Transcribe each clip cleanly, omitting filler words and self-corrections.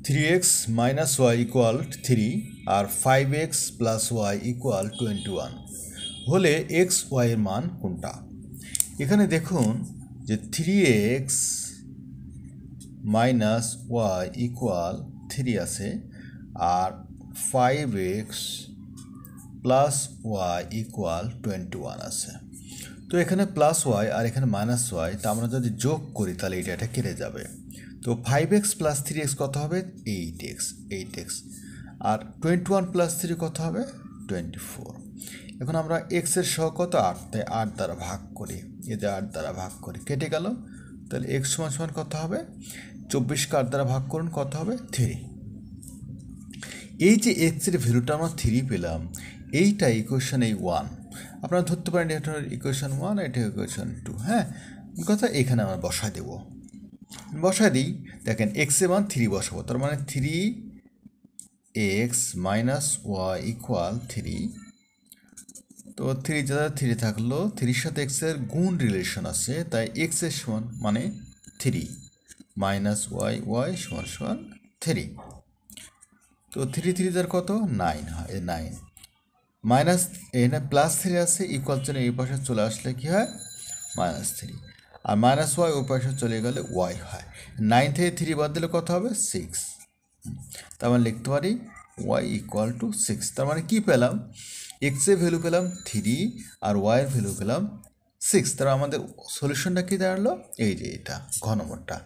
3x minus y equal 3 আর 5x plus y equal 21 হলে x y এর মান কোনটা? এখানে দেখুন যে 3x minus y equal 3 আছে আর 5x plus y equal 21 আছে। তো এখানে প্লাস ওয়াই আর এখানে মাইনাস ওয়াই, তা আমরা যদি যোগ করি তাহলে এটা কেটে যাবে। তো 5x প্লাস 3x কত হবে? 8x আর 21 প্লাস 3 কত হবে? 24। এখন আমরা x এর সহ কত? 8, তাই 8 দ্বারা ভাগ করি, এই যে 8 দ্বারা ভাগ করি, কেটে গেল। তাহলে x সমান সমান কত হবে? 24কে 8 দ্বারা ভাগ করুন, কত হবে? 3। এই যে x এর ভ্যালুটা আমরা 3 পেলাম, এইটা ইকুয়েশন এই 1, আপনারা ধরতে পারেন এটা ইকুয়েশন 1, এটা ইকুয়েশন 2। হ্যাঁ, কথা এখানে আমরা বসায় দেব, বসায় দিই। দেখেন এক্স এর মান 3 বসাবো, তার মানে 3x মাইনাস ওয়াই ইকুয়াল 3। তো 3 যা 3 থাকলো, 3-র সাথে x এর গুণ রিলেশন আছে, তাই x এর সমান মানে 3 মাইনাস ওয়াই সমান সমান 3। তো 3 তার কত? 9 হয়, 9 মাইনাস এখানে প্লাস 3 আছে, ইকুয়াল জন্য এই পাশে চলে আসলে কি হয়? -3। আর মাইনাস ওয়াই ওই পাশে চলে গেলে ওয়াই হয়। 9 থেকে 3 বাদ দিলে কত হবে? 6। তার মানে লিখতে পারি ওয়াই ইকুয়াল টু 6। তার মানে কী পেলাম? এক্স এর ভ্যালু পেলাম 3 আর ওয়াইয়ের ভ্যালু পেলাম 6। তার আমাদের সলিউশনটা কী দাঁড়ালো? এই যে এটা ঘ নম্বরটা,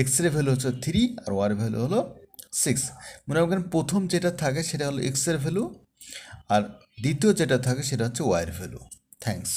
এক্স এর ভ্যালু হচ্ছে 3 আর ওয়াইয়ের ভ্যালু হলো 6। মনে রাখবেন প্রথম যেটা থাকে সেটা হলো এক্স এর ভ্যালু, আর দ্বিতীয় যেটা থাকে সেটা হচ্ছে ওয়াইয়ের ভ্যালু। থ্যাংকস।